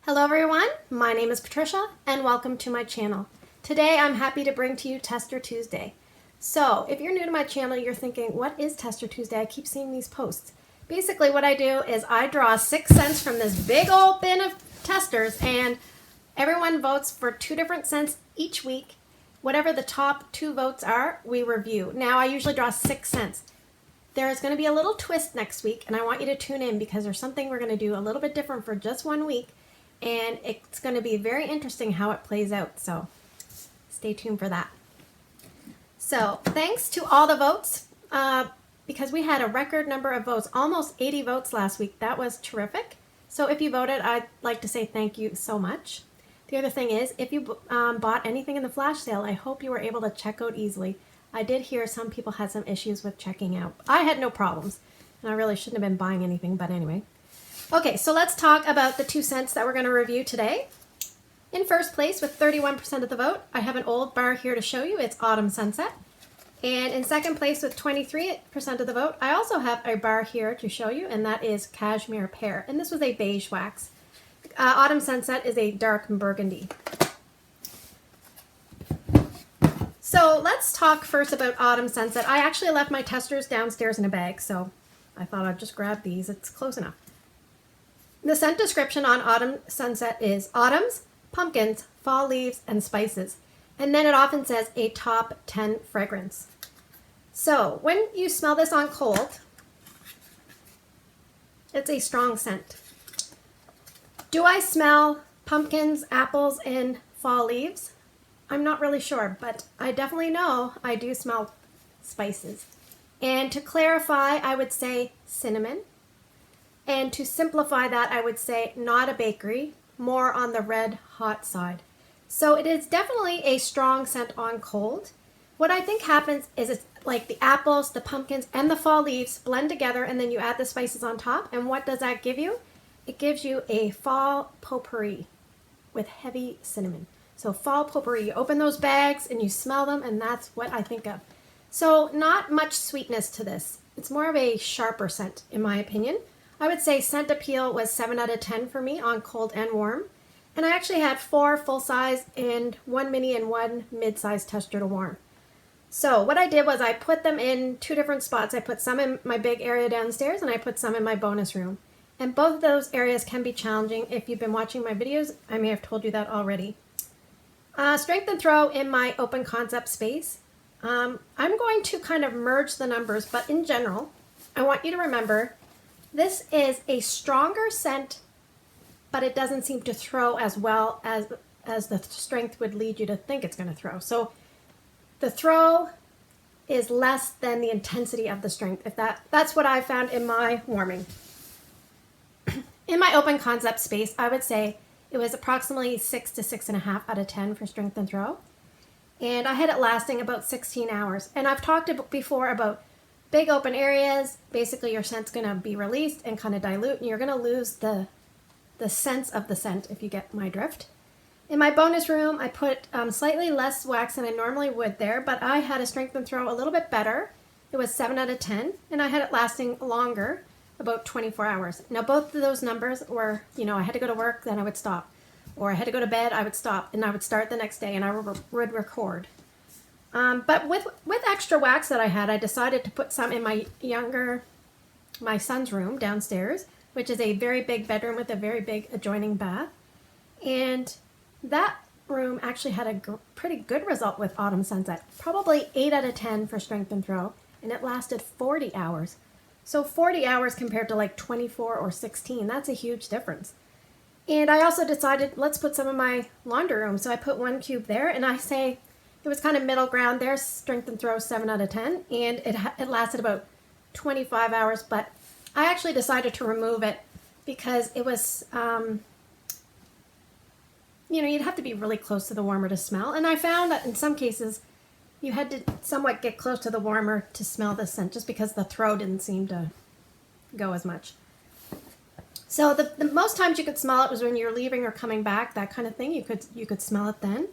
Hello everyone, my name is Patricia and welcome to my channel. Today I'm happy to bring to you Tester Tuesday. So if you're new to my channel, you're thinking, what is Tester Tuesday? I keep seeing these posts. Basically what I do is I draw 6 scents from this big old bin of testers and everyone votes for 2 different scents each week. Whatever the top 2 votes are, we review. Now I usually draw 6 scents. There is going to be a little twist next week and I want you to tune in because there's something we're going to do a little bit different for just 1 week. And it's going to be very interesting how it plays out, so stay tuned for that. So thanks to all the votes, because we had a record number of votes, almost 80 votes last week. That was terrific. So if you voted, I'd like to say thank you so much. The other thing is, if you bought anything in the flash sale, I hope you were able to check out easily. I did hear some people had some issues with checking out. I had no problems, and I really shouldn't have been buying anything, but anyway. Okay, so let's talk about the 2 scents that we're going to review today. In first place, with 31% of the vote, I have an old bar here to show you. It's Autumn Sunset. And in second place, with 23% of the vote, I also have a bar here to show you, and that is Cashmere Pear. And this was a beige wax. Autumn Sunset is a dark burgundy. So let's talk first about Autumn Sunset. I actually left my testers downstairs in a bag, so I thought I'd just grab these. It's close enough. The scent description on Autumn Sunset is autumns, pumpkins, fall leaves, and spices. And then it often says a top 10 fragrance. So when you smell this on cold, it's a strong scent. Do I smell pumpkins, apples, and fall leaves? I'm not really sure, but I definitely know I do smell spices. And to clarify, I would say cinnamon. And to simplify that, I would say not a bakery, more on the red hot side. So it is definitely a strong scent on cold. What I think happens is it's like the apples, the pumpkins, and the fall leaves blend together and then you add the spices on top. And what does that give you? It gives you a fall potpourri with heavy cinnamon. So fall potpourri, you open those bags and you smell them and that's what I think of. So not much sweetness to this. It's more of a sharper scent in my opinion. I would say scent appeal was 7 out of 10 for me on cold and warm. And I actually had 4 full-size and 1 mini and 1 mid-size tester to warm. So what I did was I put them in 2 different spots. I put some in my big area downstairs and I put some in my bonus room. And both of those areas can be challenging. If you've been watching my videos, I may have told you that already. Strength and throw in my open concept space. I'm going to kind of merge the numbers, but in general, I want you to remember this is a stronger scent, but it doesn't seem to throw as well as the strength would lead you to think it's going to throw. So the throw is less than the intensity of the strength. If that's what I found in my warming. In my open concept space, I would say it was approximately 6 to 6.5 out of 10 for strength and throw. And I had it lasting about 16 hours. And I've talked before about big open areas, basically your scent's going to be released and kind of dilute, and you're going to lose the sense of the scent, if you get my drift. In my bonus room, I put slightly less wax than I normally would there, but I had a strength and throw a little bit better. It was 7 out of 10, and I had it lasting longer, about 24 hours. Now, both of those numbers were, I had to go to work, then I would stop. Or I had to go to bed, I would stop, and I would start the next day, and I would record. But with extra wax that I had, I decided to put some in my son's room downstairs, which is a very big bedroom with a very big adjoining bath. And that room actually had a pretty good result with Autumn Sunset. Probably 8 out of 10 for strength and throw, and it lasted 40 hours. So 40 hours compared to like 24 or 16, that's a huge difference. And I also decided, let's put some in my laundry room. So I put 1 cube there, and I say, it was kind of middle ground there, strength and throw 7 out of 10, and it lasted about 25 hours, but I actually decided to remove it because it was, you'd have to be really close to the warmer to smell, and I found that in some cases you had to somewhat get close to the warmer to smell the scent just because the throw didn't seem to go as much. So the most times you could smell it was when you're leaving or coming back, that kind of thing. You could smell it then.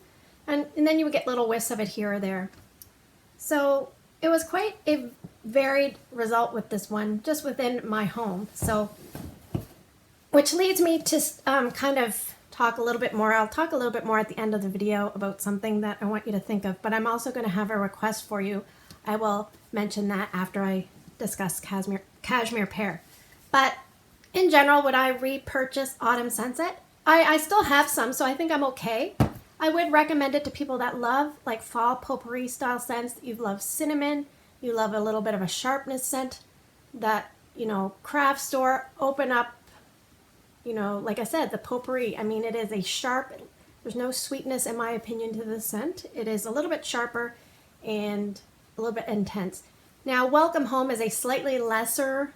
And then you would get little whiffs of it here or there. So it was quite a varied result with this one, just within my home. So, which leads me to kind of talk a little bit more. I'll talk a little bit more at the end of the video about something that I want you to think of, but I'm also going to have a request for you. I will mention that after I discuss Cashmere Pear. But in general, would I repurchase Autumn Sunset? I still have some, so I think I'm okay. I would recommend it to people that love like fall potpourri style scents. You love cinnamon, you love a little bit of a sharpness scent that, you know, craft store, open up, you know, like I said, the potpourri. I mean, it is a sharp, there's no sweetness in my opinion to this scent. It is a little bit sharper and a little bit intense. Now, Welcome Home is a slightly lesser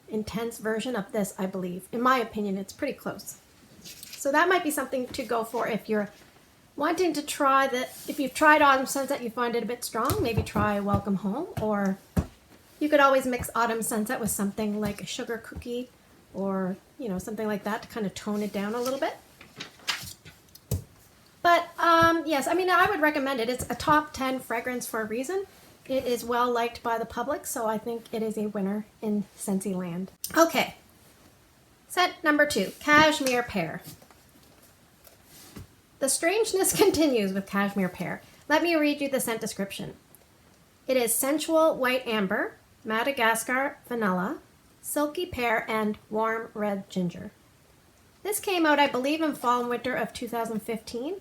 intense version of this, I believe. In my opinion, it's pretty close. So that might be something to go for if you're wanting to try that. If you've tried Autumn Sunset, you find it a bit strong, maybe try Welcome Home, or you could always mix Autumn Sunset with something like a sugar cookie or, you know, something like that to kind of tone it down a little bit. But yes, I mean, I would recommend it. It's a top 10 fragrance for a reason. It is well liked by the public, so I think it is a winner in Scentsy land. Okay, scent number 2, Cashmere Pear. The strangeness continues with Cashmere Pear. Let me read you the scent description. It is sensual white amber, Madagascar vanilla, silky pear, and warm red ginger. This came out, I believe, in fall and winter of 2015,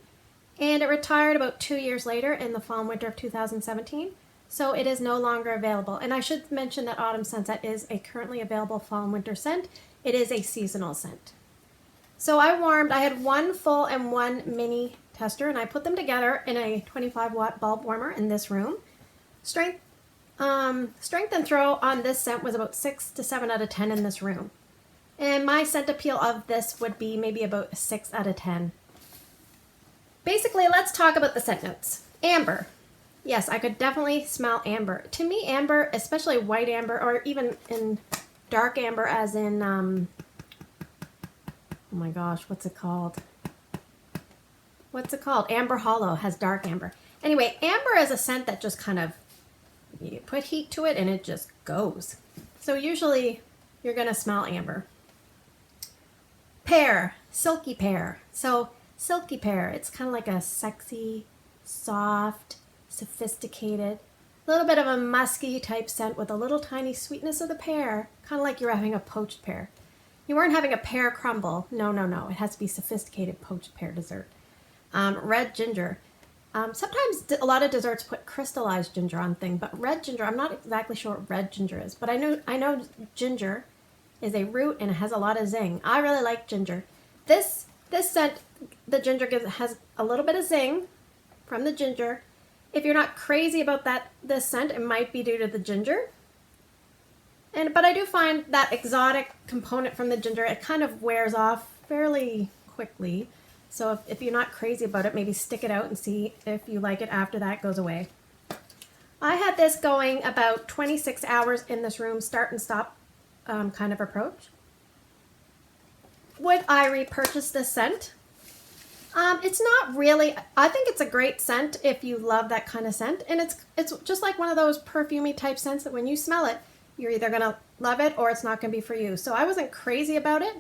and it retired about 2 years later in the fall and winter of 2017, so it is no longer available. And I should mention that Autumn Sunset is a currently available fall and winter scent. It is a seasonal scent. So I had one full and one mini tester, and I put them together in a 25-watt bulb warmer in this room. Strength and throw on this scent was about 6 to 7 out of 10 in this room. And my scent appeal of this would be maybe about a 6 out of 10. Basically, let's talk about the scent notes. Amber. Yes, I could definitely smell amber. To me, amber, especially white amber, or even in dark amber as in, oh my gosh, what's it called? Amber Hollow has dark amber. Anyway, amber is a scent that just kind of, you put heat to it and it just goes. So usually you're going to smell amber. Pear, silky pear. So silky pear, it's kind of like a sexy, soft, sophisticated, little bit of a musky type scent with a little tiny sweetness of the pear, kind of like you're having a poached pear. You weren't having a pear crumble. No. It has to be sophisticated poached pear dessert. Red ginger. Sometimes a lot of desserts put crystallized ginger on thing, but red ginger, I'm not exactly sure what red ginger is, but I know ginger is a root and it has a lot of zing. I really like ginger. This scent, the ginger has a little bit of zing from the ginger. If you're not crazy about this scent, it might be due to the ginger. But I do find that exotic component from the ginger, it kind of wears off fairly quickly. So if you're not crazy about it, maybe stick it out and see if you like it after that goes away. I had this going about 26 hours in this room, start and stop kind of approach. Would I repurchase this scent? It's not really, I think it's a great scent if you love that kind of scent. And it's just like one of those perfumey type scents that when you smell it, you're either going to love it or it's not going to be for you. So I wasn't crazy about it.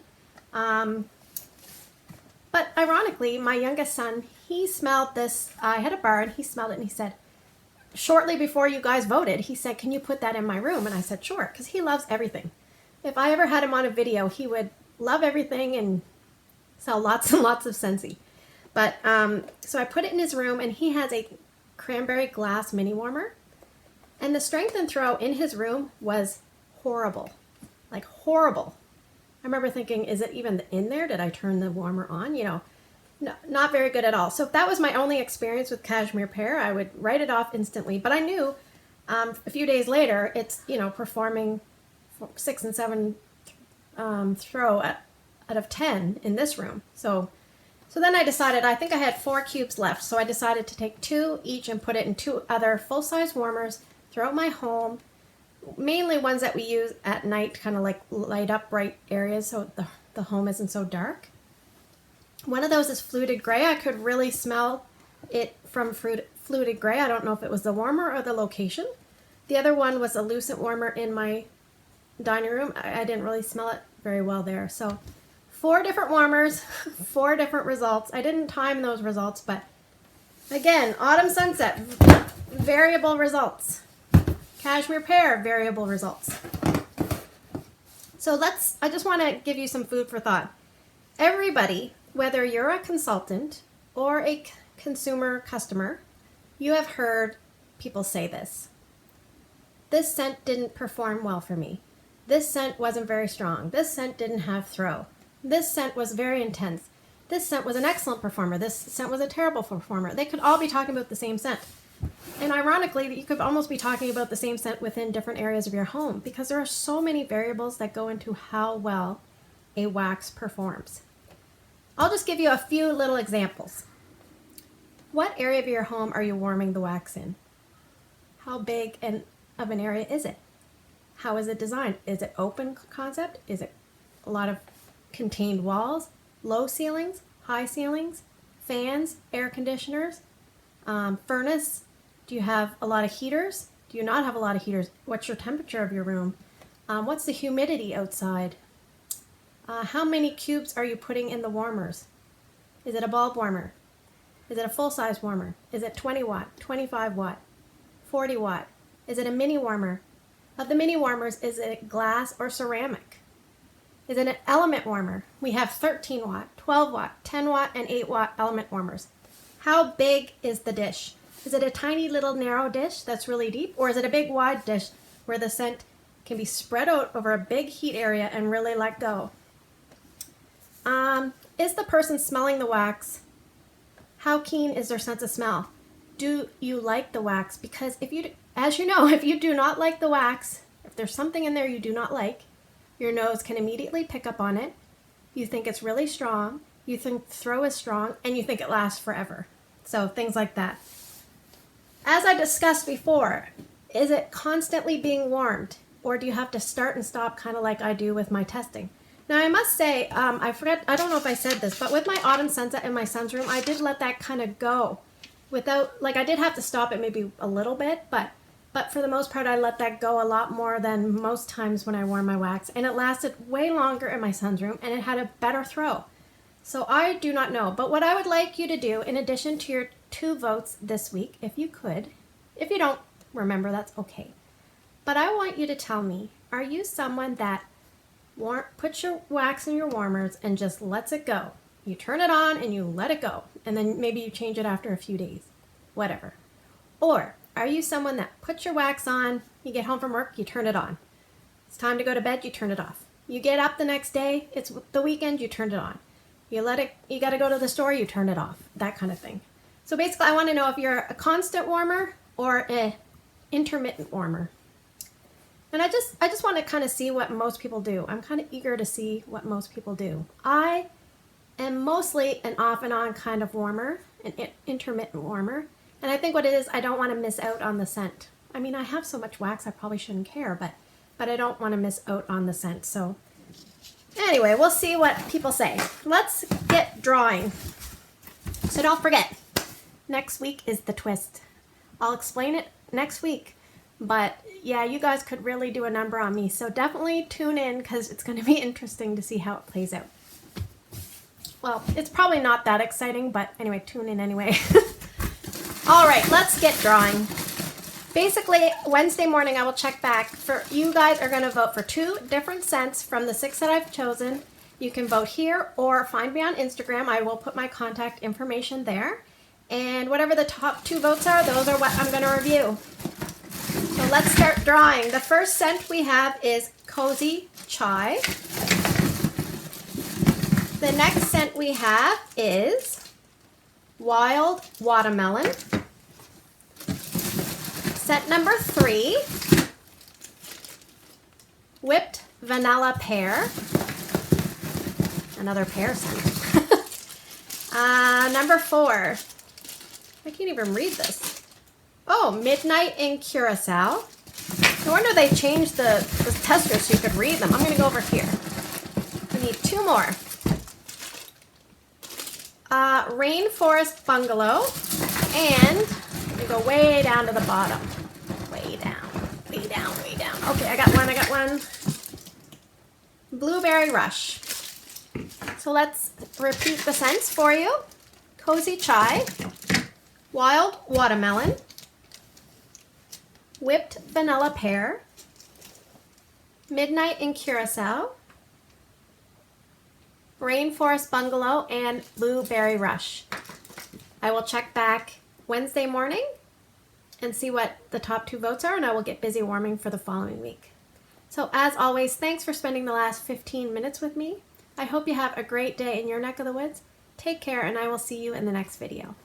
But ironically, my youngest son, he smelled this. I had a bar and he smelled it and he said, shortly before you guys voted, he said, "Can you put that in my room?" And I said, "Sure," because he loves everything. If I ever had him on a video, he would love everything and sell lots and lots of Scentsy. But so I put it in his room and he has a cranberry glass mini warmer. And the strength and throw in his room was horrible, like horrible. I remember thinking, is it even in there? Did I turn the warmer on? You know, no, not very good at all. So if that was my only experience with Cashmere Pear, I would write it off instantly. But I knew a few days later, it's, you know, performing 6 and 7 throw out of 10 in this room. So then I decided, I think I had 4 cubes left. So I decided to take 2 each and put it in 2 other full-size warmers throughout my home, mainly ones that we use at night, kind of like light up bright areas so the home isn't so dark. One of those is Fluted Gray. I could really smell it from Fluted Gray. I don't know if it was the warmer or the location. The other one was a Lucent warmer in my dining room. I didn't really smell it very well there. So 4 different warmers, 4 different results. I didn't time those results, but again, autumn sunset, variable results. Cashmere Pear, variable results. So I just want to give you some food for thought. Everybody, whether you're a consultant or a consumer customer, you have heard people say this. This scent didn't perform well for me. This scent wasn't very strong. This scent didn't have throw. This scent was very intense. This scent was an excellent performer. This scent was a terrible performer. They could all be talking about the same scent. And ironically, you could almost be talking about the same scent within different areas of your home because there are so many variables that go into how well a wax performs. I'll just give you a few little examples. What area of your home are you warming the wax in? How big of an area is it? How is it designed? Is it open concept? Is it a lot of contained walls, low ceilings, high ceilings, fans, air conditioners, furnace? Do you have a lot of heaters? Do you not have a lot of heaters? What's your temperature of your room? What's the humidity outside? How many cubes are you putting in the warmers? Is it a bulb warmer? Is it a full-size warmer? Is it 20 watt, 25 watt, 40 watt? Is it a mini warmer? Of the mini warmers, is it glass or ceramic? Is it an element warmer? We have 13 watt, 12 watt, 10 watt, and 8 watt element warmers. How big is the dish? Is it a tiny little narrow dish that's really deep, or is it a big wide dish where the scent can be spread out over a big heat area and really let go? Is the person smelling the wax, how keen is their sense of smell? Do you like the wax? Because as you know, if you do not like the wax, if there's something in there you do not like, your nose can immediately pick up on it. You think it's really strong, you think throw is strong, and you think it lasts forever. So things like that. As I discussed before, is it constantly being warmed, or do you have to start and stop kind of like I do with my testing? Now I must say, I don't know if I said this, but with my autumn sunset in my son's room, I did let that kind of go without, like I did have to stop it maybe a little bit, but for the most part I let that go a lot more than most times when I warm my wax, and it lasted way longer in my son's room and it had a better throw. So I do not know, but what I would like you to do in addition to your 2 votes this week, if you could, if you don't remember, that's okay. But I want you to tell me, are you someone that puts your wax in your warmers and just lets it go? You turn it on and you let it go, and then maybe you change it after a few days, whatever. Or are you someone that puts your wax on, you get home from work, you turn it on. It's time to go to bed, you turn it off. You get up the next day, it's the weekend, you turn it on. You got to go to the store, you turn it off, that kind of thing. So basically I want to know if you're a constant warmer or an intermittent warmer. And I just want to kind of see what most people do. I'm kind of eager to see what most people do. I am mostly an off and on kind of warmer, an intermittent warmer. And I think what it is, I don't want to miss out on the scent. I mean, I have so much wax, I probably shouldn't care, but I don't want to miss out on the scent. So anyway, we'll see what people say. Let's get drawing. So don't forget, next week is the twist. I'll explain it next week. But yeah, you guys could really do a number on me. So definitely tune in because it's going to be interesting to see how it plays out. Well, it's probably not that exciting, but anyway, tune in anyway. All right, let's get drawing. Basically, Wednesday morning I will check back. You guys are going to vote for 2 different scents from the 6 that I've chosen. You can vote here or find me on Instagram. I will put my contact information there. And whatever the top 2 votes are, those are what I'm going to review. So let's start drawing. The first scent we have is Cozy Chai. The next scent we have is Wild What-a-Melon. Scent number 3, Whipped Vanilla Pear. Another pear scent. Number 4, I can't even read this. Oh, Midnight in Curaçao. No wonder they changed the testers so you could read them. I'm going to go over here. We need 2 more. Rainforest Bungalow. And we go way down to the bottom. Way down, way down, way down. Okay, I got one. Blueberry Rush. So let's repeat the scents for you. Cozy Chai, Wild Watermelon, Whipped Vanilla Pear, Midnight in Curaçao, Rainforest Bungalow, and Blueberry Rush. I will check back Wednesday morning and see what the top 2 votes are, and I will get busy warming for the following week. So as always, thanks for spending the last 15 minutes with me. I hope you have a great day in your neck of the woods. Take care, and I will see you in the next video.